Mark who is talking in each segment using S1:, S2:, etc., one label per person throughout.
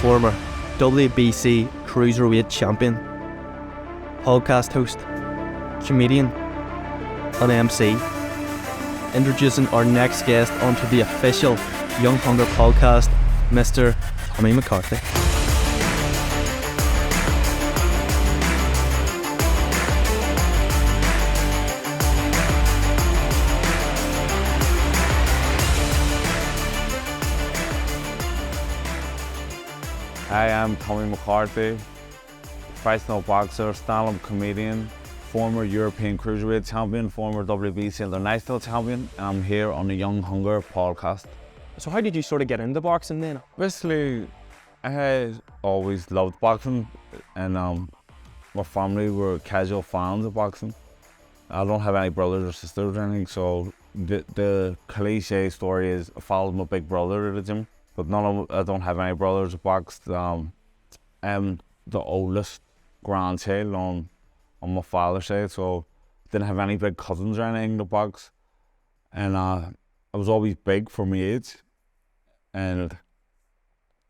S1: former WBC Cruiserweight champion, podcast host, comedian, and MC, introducing our next guest onto the official Young Hunger podcast, Mr Tommy McCarthy.
S2: Hi, I'm Tommy McCarthy, professional boxer, stand-up comedian, former European Cruiserweight champion, former WBC International champion, and I'm here on the Young Hunger podcast.
S1: So how did you sort of get into boxing then?
S2: Basically, I had always loved boxing, and my family were casual fans of boxing. I don't have any brothers or sisters or anything, so the cliche story is I followed my big brother at the gym. But I don't have any brothers who boxed. I'm the oldest grandchild on my father's side, so didn't have any big cousins or anything to box. And I was always big for my age, and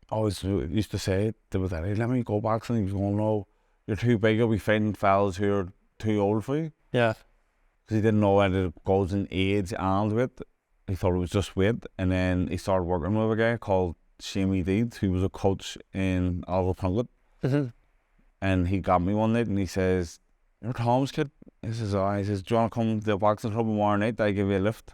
S2: I always used to say to my daddy, "Let me go boxing." He was going, "No, you're too big. You'll be fighting fellas who are too old for you."
S1: Yeah.
S2: Because he didn't know whether it goes in age and weight. He thought it was just weight, and then he started working with a guy called Shamey Deeds, who was a coach in Aldertonga.
S1: Mm-hmm.
S2: And he got me one night and he says, "You're Tom's kid?" He says, "Oh." He says, "Do you want to come to the boxing club tomorrow night? I give you a lift."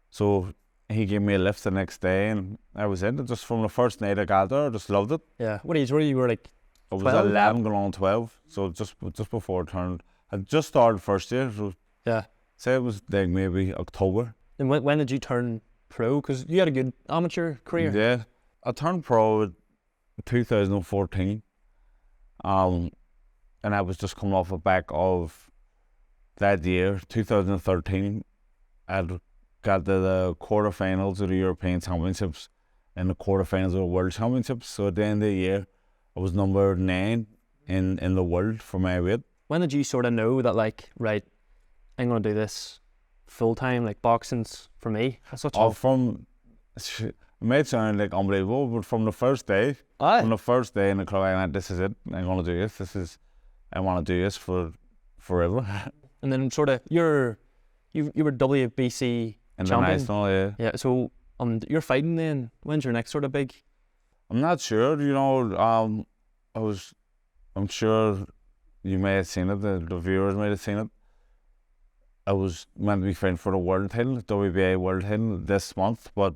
S2: So he gave me a lift the next day, and I was in it. Just from the first night I got there, I just loved it.
S1: Yeah. What age were you? You were like 12?
S2: I was 11 going on 12, so just before I turned. I just started first year, so
S1: yeah.
S2: Say it was like maybe October.
S1: And when did you turn pro? Because you had a good amateur career.
S2: Yeah, I turned pro in 2014, and I was just coming off the back of that year, 2013. I'd got to the quarterfinals of the European Championships and the quarterfinals of the World Championships. So at the end of the year, I was number 9 in the world for my weight.
S1: When did you sort of know that, like, right, I'm going to do this full time, like boxing's for me? That's such
S2: it might sound like unbelievable, but from the first day, in the club, I went, "This is it. I'm gonna do this. I want to do this for forever."
S1: And then sort of you were WBC
S2: International,
S1: champion. Yeah. So you're fighting then. When's your next sort of big?
S2: I'm not sure. You know, I'm sure you may have seen it. The viewers might have seen it. I was meant to be fighting for the world title, WBA world title, this month, but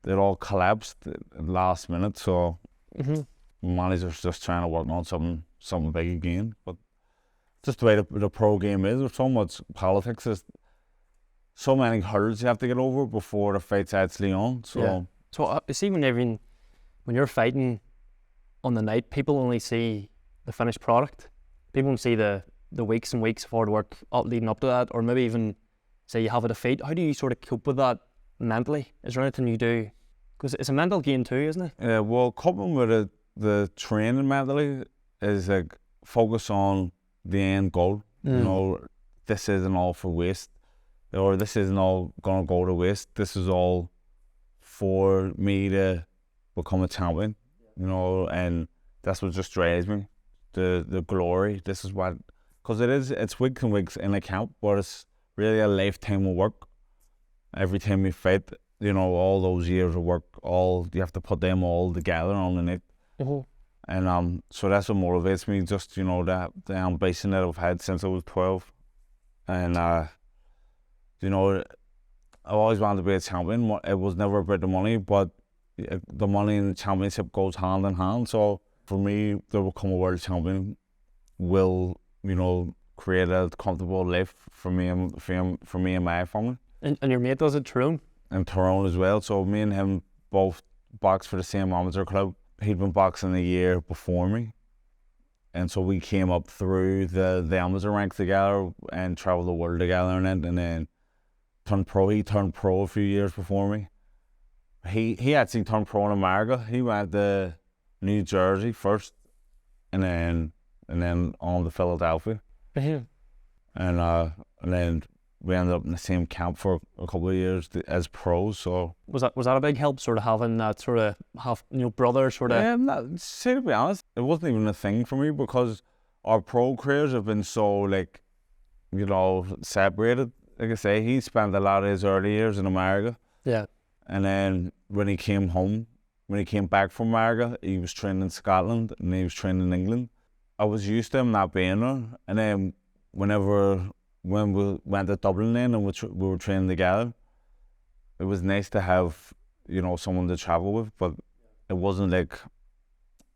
S2: it all collapsed at the last minute. So my manager's just trying to work on something big again. But just the way the pro game is, there's so much politics, there's so many hurdles you have to get over before the fight's actually on. So
S1: yeah. So see, when you're fighting on the night, people only see the finished product. People don't see the weeks and weeks of hard work leading up to that, or maybe even say you have a defeat. How do you sort of cope with that mentally? Is there anything you do? Because it's a mental game too, isn't it?
S2: Yeah, well, coping with the training mentally is like focus on the end goal. You know, this isn't all for waste, or this isn't all gonna go to waste. This is all for me to become a champion. You know, and that's what just drives me. The glory. This is what. Because it's weeks and weeks in a camp, but it's really a lifetime of work. Every time you fight, you know, all those years of work, you have to put them all together on the night.
S1: Mm-hmm.
S2: And so that's what motivates me, just, you know, the ambition that I've had since I was 12. And, you know, I always wanted to be a champion. It was never about the money, but the money and the championship goes hand in hand. So for me, to become a world champion will, you know, create a comfortable life for me and my family.
S1: And your mate does it, Tyrone?
S2: And Tyrone as well. So me and him both boxed for the same amateur club. He'd been boxing a year before me, and so we came up through the amateur ranks together and travelled the world together and then turned pro. He turned pro a few years before me. He actually turned pro in America. He went to New Jersey first, and then on to Philadelphia.
S1: Mm-hmm.
S2: And then we ended up in the same camp for a couple of years as pros. So
S1: Was that a big help, sort of having that sort of brother sort of?
S2: say to be honest, it wasn't even a thing for me because our pro careers have been so like, separated. Like I say, he spent a lot of his early years in America.
S1: Yeah.
S2: And then when he came back from America, he was training in Scotland and he was training in England. I was used to him not being there. And then when we went to Dublin then and we were training together, it was nice to have, someone to travel with, but it wasn't like,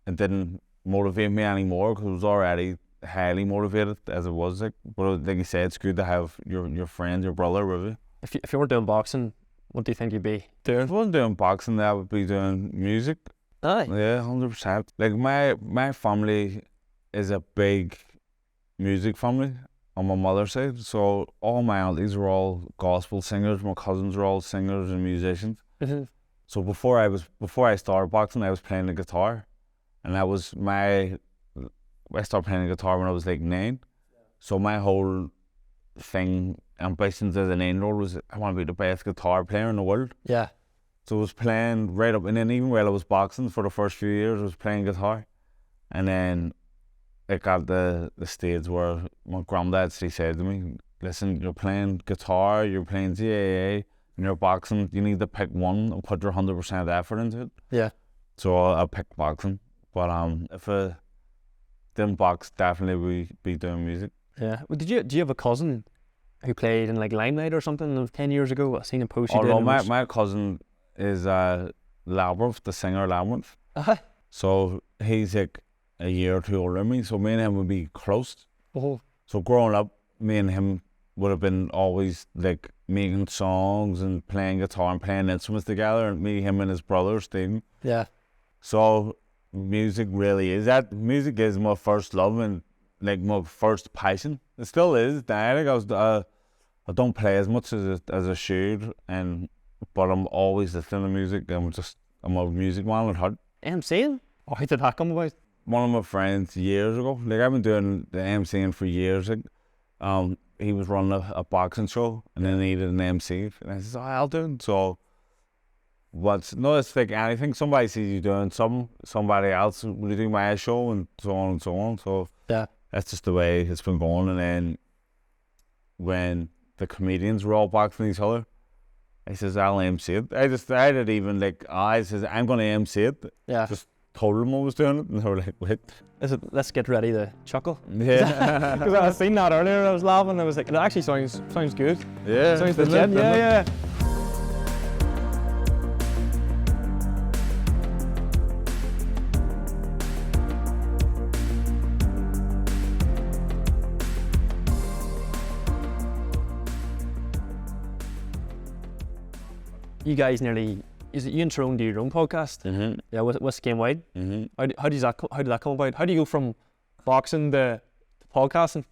S2: it didn't motivate me anymore because I was already highly motivated as it was. But like you said, it's good to have your friend, your brother with you.
S1: If you weren't doing boxing, what do you think you'd be doing?
S2: If I wasn't doing boxing, I would be doing music.
S1: Aye.
S2: Yeah, 100%. Like my family is a big music family on my mother's side. So all my aunties are all gospel singers. My cousins are all singers and musicians.
S1: Mm-hmm.
S2: So before I started boxing, I was playing the guitar, and I started playing the guitar when I was like 9. So my whole ambitions as a 9-year-old was I want to be the best guitar player in the world.
S1: Yeah.
S2: So I was playing right up, and then even while I was boxing for the first few years, I was playing guitar. And then it got the stage where my granddad said to me, listen, you're playing guitar, you're playing GAA, and you're boxing, you need to pick one and put your 100% effort into it.
S1: Yeah.
S2: So I picked boxing. But if I didn't box, definitely we'd be doing music.
S1: Yeah. Well, do you have a cousin who played in like Limelight or something 10 years ago? I seen a post you did.
S2: No, my cousin is Labyrinth, the singer Labyrinth.
S1: Uh-huh.
S2: So he's like a year or two older than me, so me and him would be close.
S1: Oh.
S2: So growing up, me and him would have been always like making songs and playing guitar and playing instruments together, and me, him and his brother Stephen.
S1: Yeah.
S2: So music music is my first love and like my first passion. It still is. I don't play as much as I should, but I'm always listening to music. I'm a music man at heart.
S1: MCing? Oh, how did that come about?
S2: One of my friends years ago, like I've been doing the MCing for years. He was running a boxing show and then he needed an MC, and I said, I'll do it. So it's like anything. Somebody sees you doing something, somebody else will do my show, and so on and so on. So
S1: yeah,
S2: that's just the way it's been going. And then when the comedians were all boxing each other, I says, I'll MC it. I didn't even I says, I'm going to MC it.
S1: Yeah.
S2: Just told them I was doing it, and they were like, wait.
S1: Let's get ready to chuckle.
S2: Yeah.
S1: Because I seen that earlier, I was laughing, I was like, it actually sounds good.
S2: Yeah.
S1: Sounds legit, yeah. You guys you and Tyrone do your own podcast?
S2: Mm-hmm.
S1: Yeah, with Game Wide.
S2: Mm-hmm.
S1: How did that come about? How do you go from boxing to podcasting?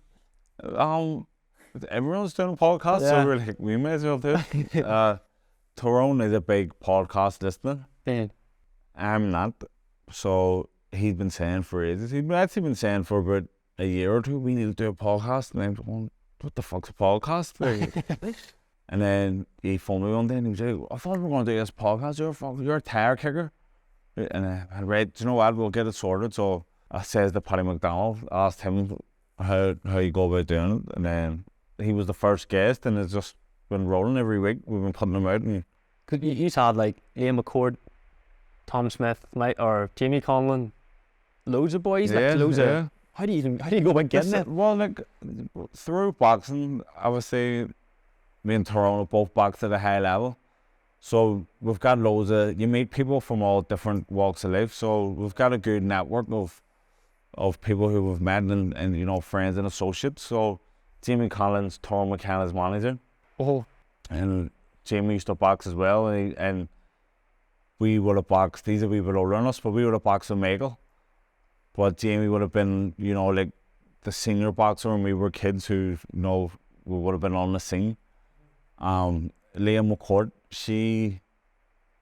S2: Everyone's doing a podcast, so we're like, we may as well do it. Tyrone is a big podcast listener.
S1: Yeah.
S2: I'm not. So he's been saying for ages. He's actually been saying for about a year or two, we need to do a podcast. And I'm going, what the fuck's a podcast? And then he phoned me one day and he was like, I thought we were going to do this podcast. You're a tire kicker. And I read, do you know what, we'll get it sorted. So I says to Paddy McDonald, asked him how you go about doing it. And then he was the first guest, and it's just been rolling every week. We've been putting them out. And
S1: cause you've had like Liam McCord, Tom Smith, or Jamie Conlon, loads of boys.
S2: Yeah.
S1: How do you go about getting it?
S2: Well, through boxing, I would say me and Tyrone are both boxed at a high level. So we've got you meet people from all different walks of life. So we've got a good network of people who we've met and friends and associates. So Jamie Collins, Tyrone McKenna's manager.
S1: Oh.
S2: And Jamie used to box as well. And we would have boxed, he's a wee bit older than us, but we would have boxed with Michael. But Jamie would have been, like the senior boxer when we were kids who, we would have been on the scene. Liam McCord, she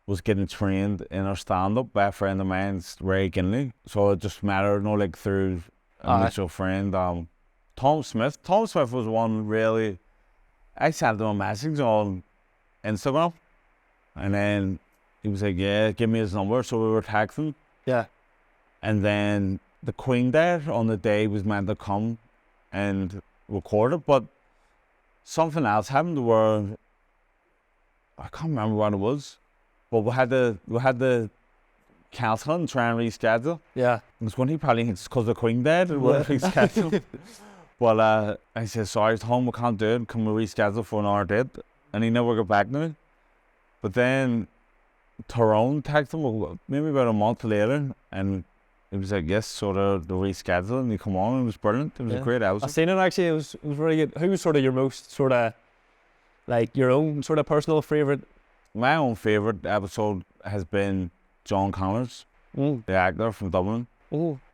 S2: was getting trained in her stand-up by a friend of mine, Ray Kinley. So it just mattered, through a mutual friend. Tom Smith was one really, I sent him a message on Instagram, and then he was like, yeah, give me his number. So we were texting,
S1: Yeah.
S2: and then the Queen Dad on the day was meant to come and record it, but something else happened where I can't remember what it was, but we had to cancel and try and reschedule.
S1: Yeah.
S2: It was when he probably thinks it's because the Queen Dad and we're rescheduled. But I said, sorry, Tom, we can't do it. Can we reschedule for another date? And he never got back to me. But then Tyrone texted him maybe about a month later, and it was like, yes, so the reschedule, and he come on, and it was brilliant. It was a great episode.
S1: I seen it actually. It was very good. Who was sort of your most sort of like your own sort of personal favourite?
S2: My own favourite episode has been John Connors, the actor from Dublin.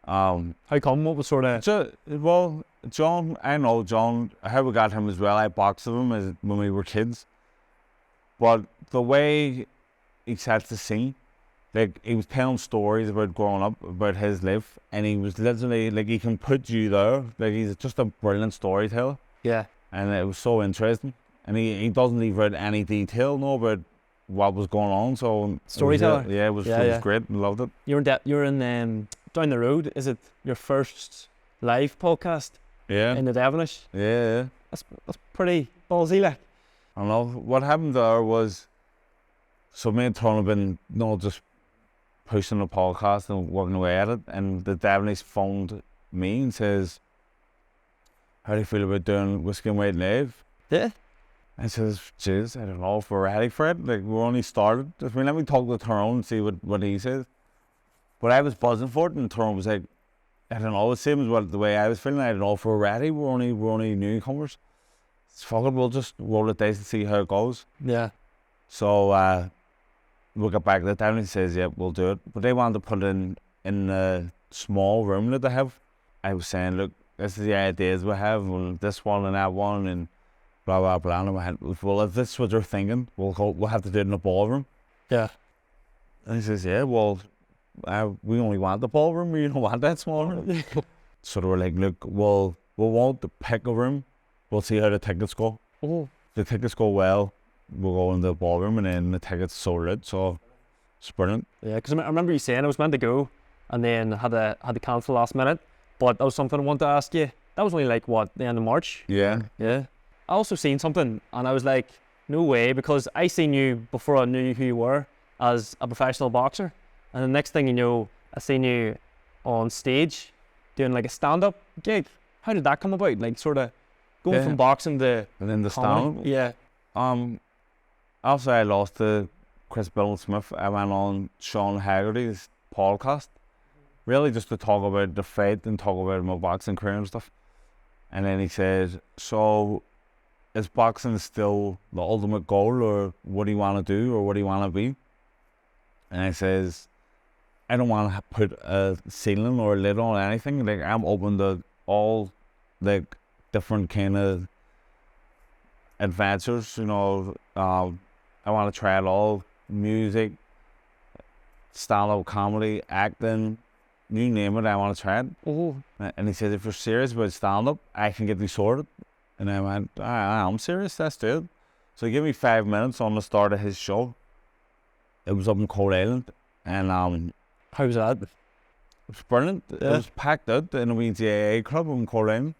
S1: How come? What was sort of?
S2: Well, John, I know John, how we got him as well. I boxed with him when we were kids. But the way he sets the scene, like he was telling stories about growing up, about his life, and he was literally, like, he can put you there. Like, he's just a brilliant storyteller.
S1: Yeah.
S2: And it was so interesting. And he doesn't leave out any detail, about what was going on. So
S1: storyteller.
S2: It was great. I loved it.
S1: You're in Down the Road. Is it your first live podcast?
S2: Yeah.
S1: In the Devonish.
S2: Yeah.
S1: That's pretty ballsy, like.
S2: I don't know. What happened there was, so me and Tony have been, just pushing the podcast and working away at it, and the Devonish phoned me and says, how do you feel about doing Whiskey and White live?
S1: Yeah.
S2: I says, jeez, I don't know if we're ready for it. Like, we're only started. I mean, let me talk to Tyrone and see what he says. But I was buzzing for it, and Tyrone was like, I don't know, the same as the way I was feeling. I don't know if we're ready. We're only newcomers. It's fuck it, we'll just roll the dice and see how it goes.
S1: Yeah.
S2: So we'll get back to it. Down and he says, yeah, we'll do it. But they wanted to put it in a small room that they have. I was saying, look, this is the ideas we have, well, this one and that one, and blah, blah, blah. And I went, well, if this is what you're thinking, we'll have to do it in a ballroom.
S1: Yeah.
S2: And he says, yeah, well, we only want the ballroom, we don't want that small room. So they were like, look, we won't pick a room, we'll see how the tickets go. If the tickets go well, we'll go in the ballroom, and then the tickets sold out, so it's brilliant.
S1: Yeah, because I remember you saying I was meant to go, and then had to cancel last minute, but that was something I wanted to ask you. That was only like, what, the end of March?
S2: Yeah.
S1: Yeah. I also seen something, and I was like, no way, because I seen you before I knew who you were as a professional boxer. And the next thing you know, I seen you on stage doing like a stand-up gig. How did that come about? Like, sort of going from boxing to
S2: and then the
S1: comedy?
S2: stand-up?
S1: Yeah.
S2: After I lost to Chris Bill Smith, I went on Sean Haggerty's podcast, really just to talk about the fight and talk about my boxing career and stuff. And then he said, so is boxing still the ultimate goal, or what do you want to do, or what do you want to be? And I says, I don't want to put a ceiling or a lid on anything. Like, I'm open to all, like, different kind of adventures, I want to try it all. Music, stand-up comedy, acting, you name it, I want to try it. And he said, if you're serious about stand-up, I can get you sorted. And I went, I'm serious, let's do it. So he gave me 5 minutes on the start of his show. It was up in Cold Island, and
S1: how was that?
S2: It was brilliant. Yeah. It was packed out in a wee GAA club in Cold Island,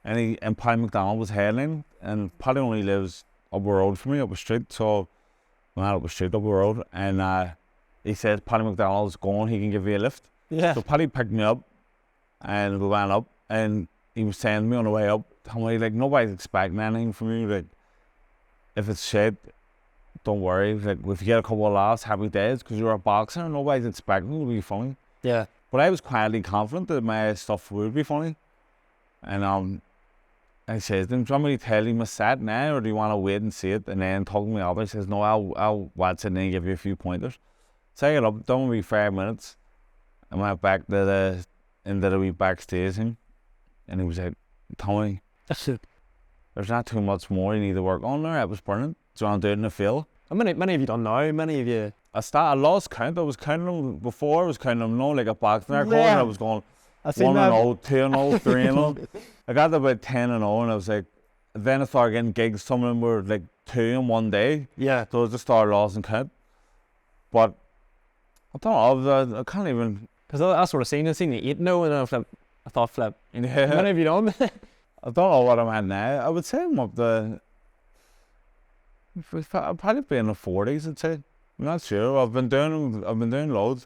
S2: and Paddy McDonald was headlining, and Paddy only lives up the road from me, up the street, so not up the street, up the road, and he said, Paddy McDonald's going, he can give you a lift.
S1: Yeah.
S2: So Paddy picked me up, and we went up, and he was saying to me on the way up, telling me, like, nobody's expecting anything from you, like, if it's shit, don't worry, like, if you get a couple of laughs, happy days, because you're a boxer, and nobody's expecting it to be funny.
S1: Yeah.
S2: But I was quietly confident that my stuff would be funny. And I said, do you want me to tell you my set now, or do you want to wait and see it and then talk me up? He says, no, I'll watch it and then give you a few pointers. So I got up, done with me 5 minutes, and went back to into the wee backstage thing. And he was like, Tommy, there's not too much more you need to work on there. It was brilliant. Do you want to do it in the field?
S1: How many have you done now? Many of you?
S2: I lost count. I was counting them before. I was counting them, like a boxing record, and I was going 1-0, 2-0, 3-0. I got to about 10-0, and I was like, then I started getting gigs. Some of them were like 2 in one day.
S1: Yeah.
S2: So I just started losing count. But I don't know, I can't even.
S1: Because I sort of seen you eat now, and I thought, flip. How many have you done?
S2: I don't know what I'm at now. I would say I'm up the. I'd probably be in the 40s, I'd say. I'm not sure. I've been doing loads.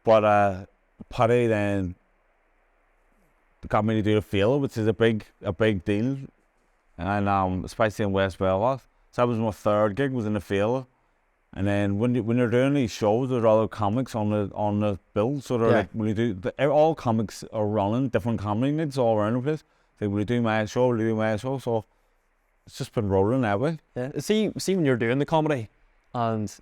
S2: But Paddy then got me to do the field, which is a big deal. And especially in West Belfast. So that was my 3rd gig, was in the field. And then when you're doing these shows, there's other comics on the bill. So they're like, when you do, all comics are running different comedy nights all around the place. Like, will you do my show? Will you do my show? So it's just been rolling that way.
S1: Yeah. See when you're doing the comedy, and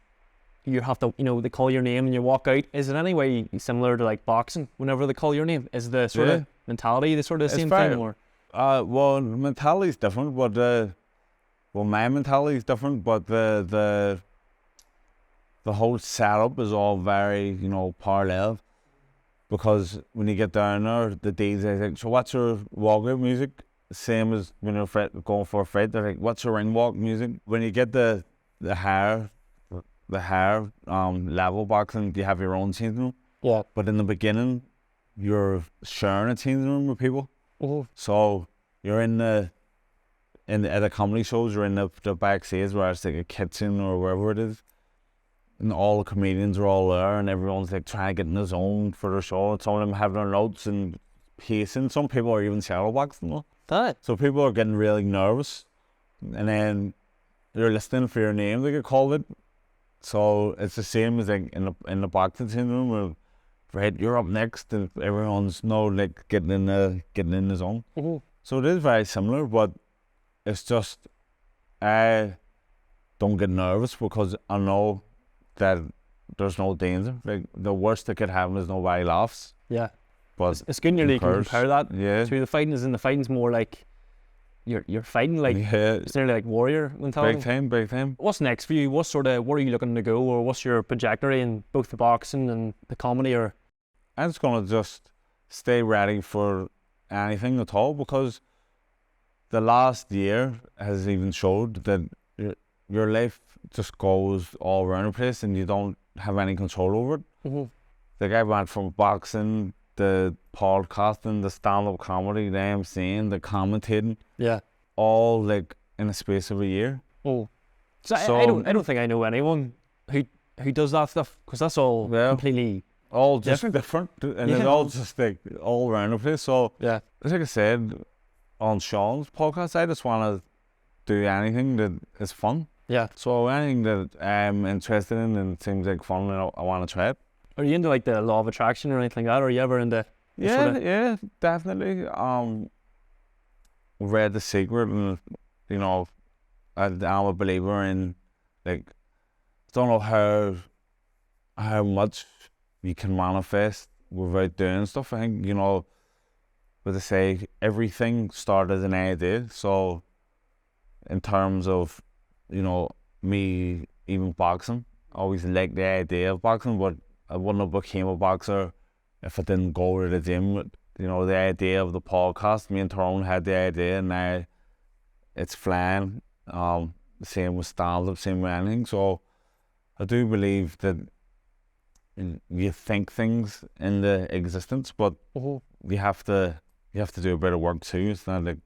S1: you have to, they call your name and you walk out. Is it any way similar to like boxing? Whenever they call your name, is the sort of mentality the sort of same thing? Or
S2: well, mentality is different, but my mentality is different, but the whole setup is all very, parallel. Because when you get down there, the DJ's like, so what's your walkout music? Same as when you're going for a fight, they're like, what's your ring walk music? When you get the higher level boxing, you have your own changing room.
S1: Yeah.
S2: But in the beginning, you're sharing a changing room with people.
S1: Oh.
S2: So you're at the comedy shows, you're in the backstage where it's like a kitchen or wherever it is. And all the comedians are all there, and everyone's like trying to get in the zone for the show. Some of them have their notes and pacing. Some people are even shadowboxing. So people are getting really nervous, and then they're listening for your name. They get called it. So it's the same as like in the boxing room where, right, you're up next, and everyone's getting in the zone.
S1: Mm-hmm.
S2: So it is very similar, but it's just I don't get nervous because I know that there's no danger. Like, the worst that could happen is nobody laughs.
S1: Yeah.
S2: But
S1: it's good nearly you can compare that to the fighting. Is in the fighting's more like you're fighting like it's nearly like warrior mentality.
S2: Big time.
S1: What's next for you? Where are you looking to go, or what's your trajectory in both the boxing and the comedy? Or
S2: I'm just gonna just stay ready for anything at all, because the last year has even showed that your life just goes all around the place and you don't have any control over it.
S1: Mm-hmm.
S2: Like, I went from boxing, the podcasting, the stand-up comedy, the MCing, the commentating, all like in a space of a year.
S1: Oh, so I don't think I know anyone who does that stuff, because that's all completely
S2: all just different, and it's all just like all around the place. So like I said on Sean's podcast, I just want to do anything that is fun.
S1: Yeah.
S2: So anything that I'm interested in and seems like fun, and I want to try it.
S1: Are you into like the law of attraction or anything like that? Or are you ever into?
S2: Yeah, definitely. Read The Secret, and I'm a believer in, like, don't know how much you can manifest without doing stuff. I think, what they say, everything started as an idea. So in terms of, me even boxing, I always liked the idea of boxing, but I wouldn't have became a boxer if I didn't go to the gym. The idea of the podcast, me and Tyrone had the idea, and now it's flying. Same with stand-up, same with anything. So I do believe that you think things into existence, but you have to do a bit of work too. It's not like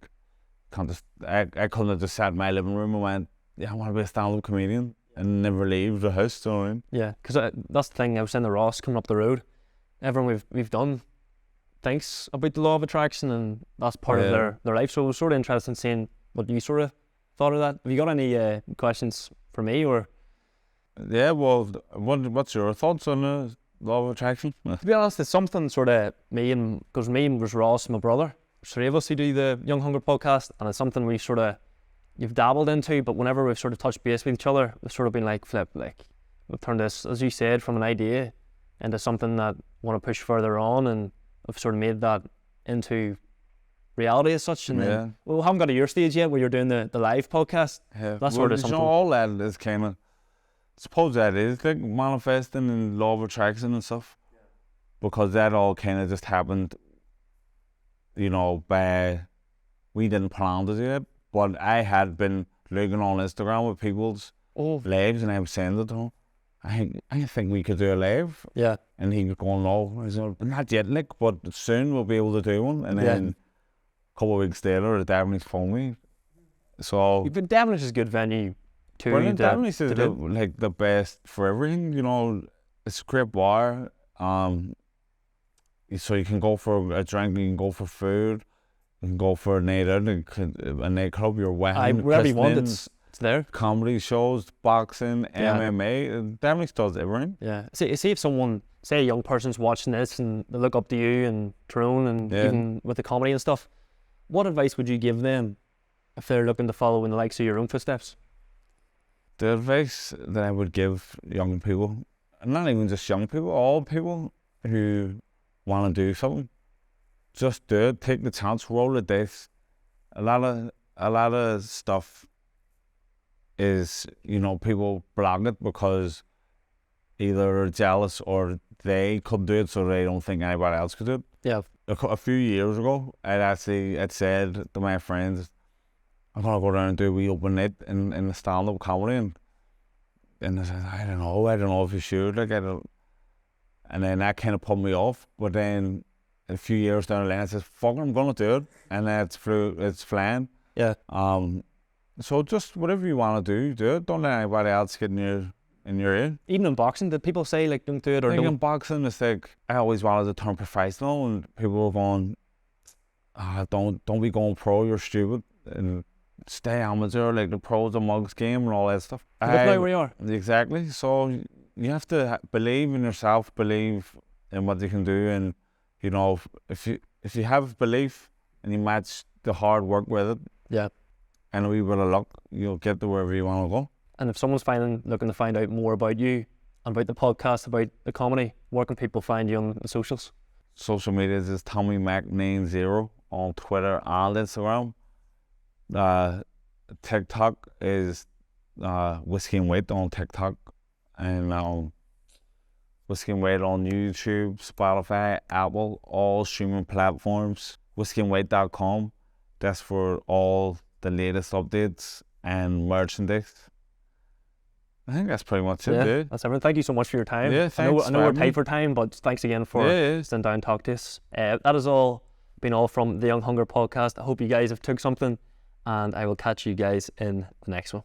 S2: I couldn't have just sat in my living room and went, I want to be a stand-up comedian and never leave the house.
S1: Yeah, because that's the thing. I was saying the Ross coming up the road. Everyone we've done thinks about the law of attraction, and that's part of their life. So I was sort of interested in seeing what you sort of thought of that. Have you got any questions for me, or?
S2: Yeah, well, what's your thoughts on the law of attraction?
S1: To be honest, it's something sort of because me and was Ross and my brother, three of us who do the Young Hunger podcast, and it's something you've dabbled into, but whenever we've sort of touched base with each other, we've sort of been like, we've turned this, as you said, from an idea into something that we want to push further on, and I've sort of made that into reality as such. And then, we haven't got to your stage yet where you're doing the live podcast.
S2: Yeah,
S1: that's sort of something.
S2: All that is kind of, I suppose that is like manifesting and law of attraction and stuff, because that all kind of just happened, by, we didn't plan to do it. but I had been looking on Instagram with people's lives, and I was saying to them, I think we could do a live.
S1: Yeah.
S2: And he was going, no. I said, not yet, like, but soon we'll be able to do one. And then a couple of weeks later, the Devon's phoned me. So
S1: But Devon's is a good venue too.
S2: Brilliant. Devon's is like the best for everything. You know, it's a great bar. So you can go for a drink, you can go for food, you can go for a night out, a nightclub, your wedding,
S1: wherever you want, it's there.
S2: Comedy shows, boxing, MMA, Devon's does everything.
S1: Yeah. See if someone, say a young person's watching this and they look up to you and Tyrone and even with the comedy and stuff, what advice would you give them if they're looking to follow in the likes of your own footsteps?
S2: The advice that I would give young people, and not even just young people, all people who want to do something, just do it. Take the chance, roll the dice. A lot of stuff is, you know, people block it because either they're jealous or they could do it, so they don't think anybody else could do it.
S1: Yeah.
S2: A few years ago, I'd said to my friends, I'm gonna go down and do a wee open night in the stand-up comedy, and I said, I don't know if you should, like, I don't. And then that kind of put me off. But then a few years down the line, I said, fuck it, I'm gonna do it, and then it's flying.
S1: Yeah.
S2: So just whatever you want to do it. Don't let anybody else get in your ear.
S1: Even in boxing, did people say, like, don't do it, or
S2: like
S1: don't?
S2: In boxing, it's like, I always wanted to turn professional, and people were going, don't be going pro, you're stupid, and stay amateur, like the pros and mugs game and all that stuff.
S1: Look now where you are.
S2: Exactly. So you have to believe in yourself, believe in what you can do, and you know, if you have belief and you match the hard work with it, and a wee bit of luck, you'll get to wherever you want to go.
S1: And if someone's looking to find out more about you and about the podcast, about the comedy, where can people find you on the socials?
S2: Social media is Tommy Mac 90 on Twitter and Instagram. TikTok is Whiskey and Weight on TikTok, and Whiskey and Weight on YouTube, Spotify, Apple, all streaming platforms. whiskeyandweight.com. That's for all the latest updates and merchandise. I think that's pretty much it. Yeah,
S1: that's everything. Thank you so much for your time.
S2: Yeah, thanks.
S1: I know we're tight for time, but thanks again for sitting down and talk to us. That has been all from the Young Hunger podcast. I hope you guys have took something, and I will catch you guys in the next one.